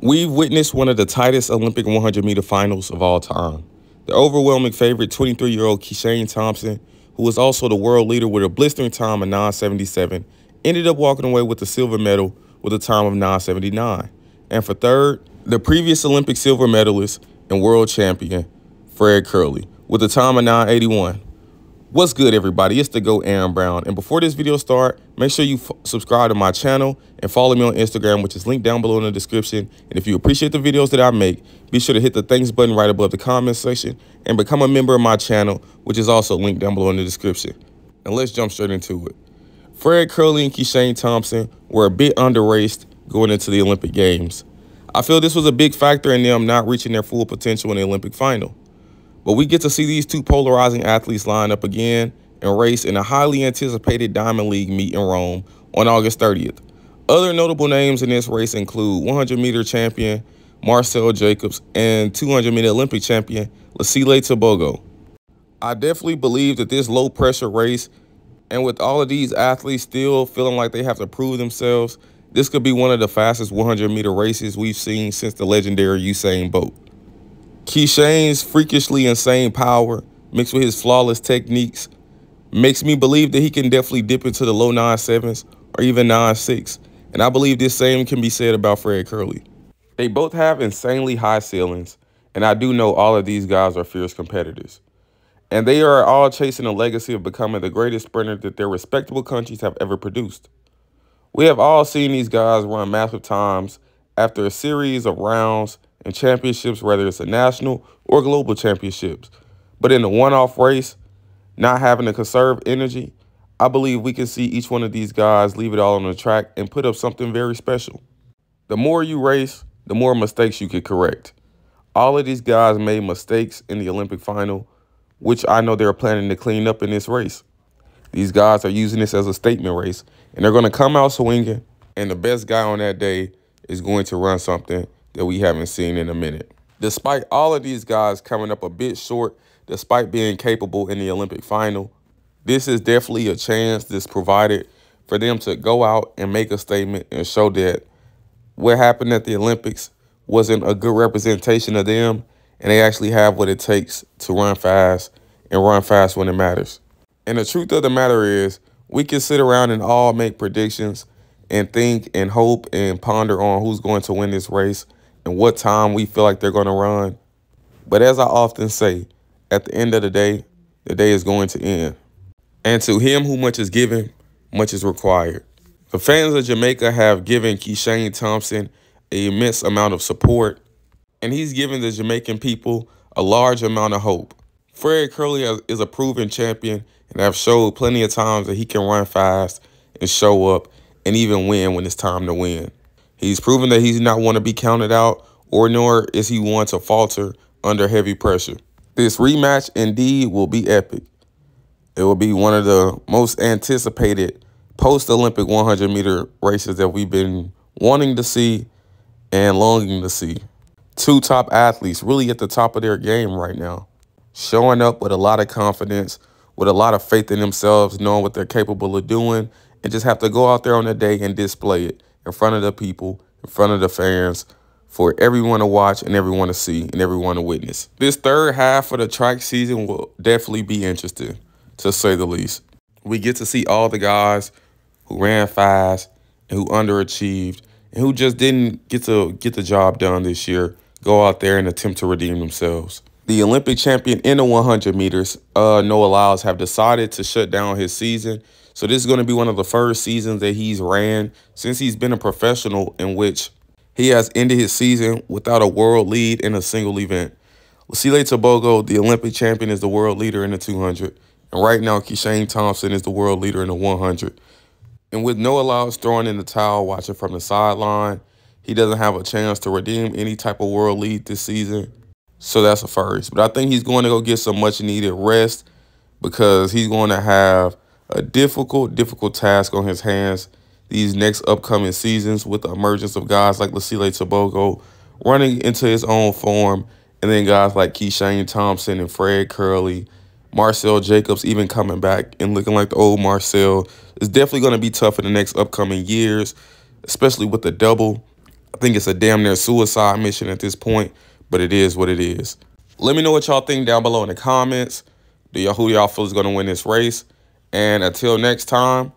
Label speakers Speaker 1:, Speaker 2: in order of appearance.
Speaker 1: We've witnessed one of the tightest Olympic 100-meter finals of all time. The overwhelming favorite, 23-year-old Kishane Thompson, who was also the world leader with a blistering time of 9:77, ended up walking away with the silver medal with a time of 9:79. And for third, the previous Olympic silver medalist and world champion, Kerley, with a time of 9:81. What's good, everybody? It's the GOAT Aaron Brown. And before this video starts, make sure you subscribe to my channel and follow me on Instagram, which is linked down below in the description. And if you appreciate the videos that I make, be sure to hit the thanks button right above the comment section and become a member of my channel, which is also linked down below in the description. And let's jump straight into it. Kerley and Kishane Thompson were a bit underraced going into the Olympic Games. I feel this was a big factor in them not reaching their full potential in the Olympic final. But we get to see these two polarizing athletes line up again and race in a highly anticipated Diamond League meet in Rome on August 30th. Other notable names in this race include 100-meter champion Marcel Jacobs and 200-meter Olympic champion Kerley Tebogo. I definitely believe that this low-pressure race, and with all of these athletes still feeling like they have to prove themselves, this could be one of the fastest 100-meter races we've seen since the legendary Usain Bolt. Kishane's freakishly insane power, mixed with his flawless techniques, makes me believe that he can definitely dip into the low 9.7s or even 9.6. And I believe this same can be said about Kerley. They both have insanely high ceilings, and I do know all of these guys are fierce competitors. And they are all chasing a legacy of becoming the greatest sprinter that their respectable countries have ever produced. We have all seen these guys run massive times after a series of rounds and championships, whether it's a national or global championships. But in a one-off race, not having to conserve energy, I believe we can see each one of these guys leave it all on the track and put up something very special. The more you race, the more mistakes you can correct. All of these guys made mistakes in the Olympic final, which I know they're planning to clean up in this race. These guys are using this as a statement race, and they're going to come out swinging, and the best guy on that day is going to run something that we haven't seen in a minute. Despite all of these guys coming up a bit short, despite being capable in the Olympic final, this is definitely a chance that's provided for them to go out and make a statement and show that what happened at the Olympics wasn't a good representation of them, and they actually have what it takes to run fast and run fast when it matters. And the truth of the matter is, we can sit around and all make predictions and think and hope and ponder on who's going to win this race and what time we feel like they're going to run. But as I often say, at the end of the day is going to end. And to him who much is given, much is required. The fans of Jamaica have given Kishane Thompson an immense amount of support, and he's given the Jamaican people a large amount of hope. Kerley is a proven champion and have showed plenty of times that he can run fast and show up and even win when it's time to win. He's proven that he's not one to be counted out, or nor is he one to falter under heavy pressure. This rematch indeed will be epic. It will be one of the most anticipated post-Olympic 100-meter races that we've been wanting to see and longing to see. Two top athletes really at the top of their game right now, showing up with a lot of confidence, with a lot of faith in themselves, knowing what they're capable of doing, and just have to go out there on the day and display it in front of the people, in front of the fans, for everyone to watch and everyone to see and everyone to witness. This third half of the track season will definitely be interesting, to say the least. We get to see all the guys who ran fast and who underachieved and who just didn't get the job done this year go out there and attempt to redeem themselves. The Olympic champion in the 100 meters, Noah Lyles, have decided to shut down his season. So this is going to be one of the first seasons that he's ran since he's been a professional in which he has ended his season without a world lead in a single event. Kerley Tebogo, the Olympic champion, is the world leader in the 200. And right now, Kishane Thompson is the world leader in the 100. And with Noah Lyles throwing in the towel, watching from the sideline, he doesn't have a chance to redeem any type of world lead this season. So that's a first. But I think he's going to go get some much-needed rest because he's going to have a difficult task on his hands these next upcoming seasons with the emergence of guys like Kerley Tebogo running into his own form, and then guys like Kishane Thompson and Kerley, Marcel Jacobs even coming back and looking like the old Marcel. It's definitely going to be tough in the next upcoming years, especially with the double I think it's a damn near suicide mission at this point, but it is what it is. Let me know what y'all think down below in the comments. Who y'all feel is going to win this race? And until next time,